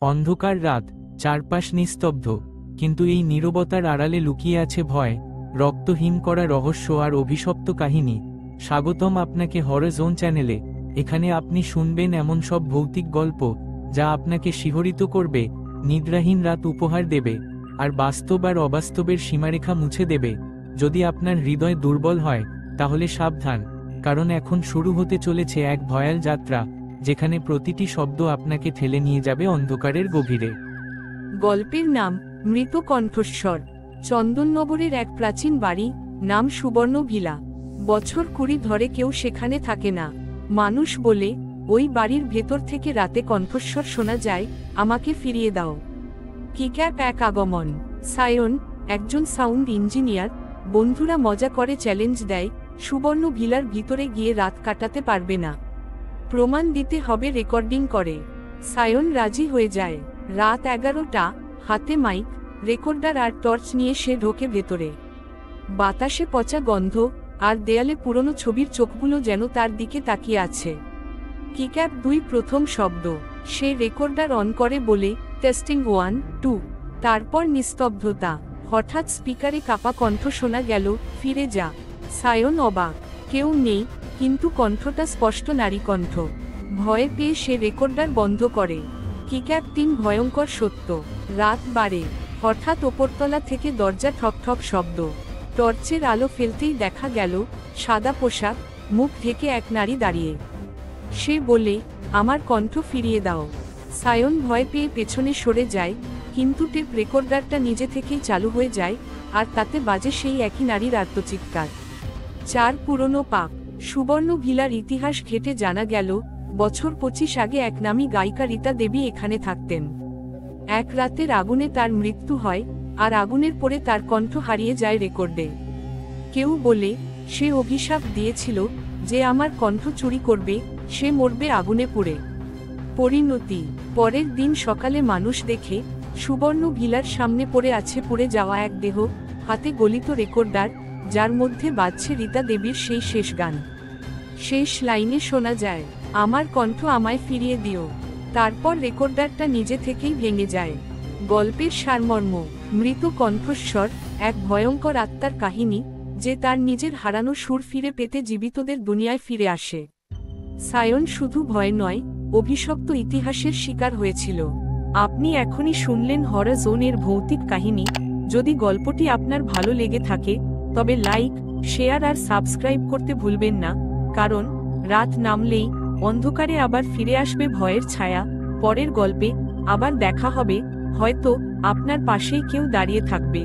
অন্ধকার রাত, চারপাশ নিস্তব্ধ, কিন্তু এই নীরবতার আড়ালে লুকিয়ে আছে ভয়, রক্তহীন করা রহস্য আর অভিশপ্ত কাহিনী। স্বাগতম আপনাকে হরর জোন চ্যানেলে। এখানে আপনি শুনবেন এমন সব ভৌতিক গল্প যা আপনাকে শিহরিত করবে, নিদ্রাহীন রাত উপহার দেবে, আর বাস্তব আর অবাস্তবের সীমারেখা মুছে দেবে। যদি আপনার হৃদয় দুর্বল হয় তাহলে সাবধান, কারণ এখন শুরু হতে চলেছে এক ভয়াল যাত্রা যেখানে প্রতিটি শব্দ আপনাকে ঠেলে নিয়ে যাবে অন্ধকারের গভীরে। গল্পের নাম মৃত কণ্ঠস্বর। চন্দননগরের এক প্রাচীন বাড়ি, নাম সুবর্ণ ভিলা। বছর 20 ধরে কেউ সেখানে থাকে না। মানুষ বলে ওই বাড়ির ভেতর থেকে রাতে কণ্ঠস্বর শোনা যায়, আমাকে ফিরিয়ে দাও। কিক্যাপ এক আগমন। সায়ন, একজন সাউন্ড ইঞ্জিনিয়ার, বন্ধুরা মজা করে চ্যালেঞ্জ দেয়, সুবর্ণ ভিলার ভিতরে গিয়ে রাত কাটাতে পারবে না, প্রমাণ দিতে হবে রেকর্ডিং করে। সায়ন রাজি হয়ে যায়। রাত 11টা, হাতে মাইক, রেকর্ডার আর টর্চ নিয়ে সে ঢোকে ভেতরে। বাতাসে পচা গন্ধ, আর দেয়ালে পুরনো ছবির চোখগুলো যেন তার দিকে তাকিয়ে আছে। কিক্যাপ 2 প্রথম শব্দ। সে রেকর্ডার অন করে বলে, টেস্টিং 1 2। তারপর নিস্তব্ধতা। হঠাৎ স্পিকারে কাপা কণ্ঠ শোনা গেল, ফিরে যা। সায়ন অবাক, কেউ নেই, কিন্তু কণ্ঠটা স্পষ্ট নারী কণ্ঠ। ভয়ে পেয়ে সে রেকর্ডার বন্ধ করে। কিক্যাপ 3 ভয়ঙ্কর সত্য। রাত 12, হঠাৎ ওপরতলা থেকে দরজা ঠক ঠক শব্দ। টর্চের আলো ফেলতেই দেখা গেল সাদা পোশাক, মুখ ঢেকে এক নারী দাঁড়িয়ে। সে বলে, আমার কণ্ঠ ফিরিয়ে দাও। সায়ন ভয় পেয়ে পেছনে সরে যায়, কিন্তু টেপ রেকর্ডারটা নিজে থেকেই চালু হয়ে যায়, আর তাতে বাজে সেই একই নারীর আর্তচিৎকার। 4 পুরনো পাপ। সুবর্ণ ভিলার ইতিহাস ঘেঁটে জানা গেল, বছর 25 আগে এক নামী গায়িকা রীতা দেবী এখানে থাকতেন। এক রাতের আগুনে তার মৃত্যু হয়, আর আগুনের পরে তার কণ্ঠ হারিয়ে যায় রেকর্ডে। কেউ বলে, সে অভিশাপ দিয়েছিল, যে আমার কণ্ঠ চুরি করবে সে মরবে আগুনে পুড়ে। পরিণতি। পরের দিন সকালে মানুষ দেখে, সুবর্ণ ভিলার সামনে পড়ে আছে পুড়ে যাওয়া এক দেহ, হাতে গলিত রেকর্ডার, যার মধ্যে বাজছে রীতা দেবীর সেই শেষ গান। শেষ লাইনে শোনা যায়, আমার কণ্ঠ আমায় ফিরিয়ে দিও। তারপর রেকর্ডারটা নিজে থেকেই ভেঙে যায়। গল্পের সারমর্ম, মৃত কণ্ঠস্বর এক ভয়ঙ্কর আত্মার কাহিনী, যে তার নিজের হারানো সুর ফিরে পেতে জীবিতদের দুনিয়ায় ফিরে আসে। সায়ন শুধু ভয় নয়, অভিশপ্ত ইতিহাসের শিকার হয়েছিল। আপনি এখনই শুনলেন হরর জোনের ভৌতিক কাহিনী। যদি গল্পটি আপনার ভালো লেগে থাকে তবে লাইক, শেয়ার আর সাবস্ক্রাইব করতে ভুলবেন না, কারণ রাত নামলেই অন্ধকারে আবার ফিরে আসবে ভয়ের ছায়া। পরের গল্পে আবার দেখা হবে, হয়তো আপনার পাশেই কেউ দাঁড়িয়ে থাকবে।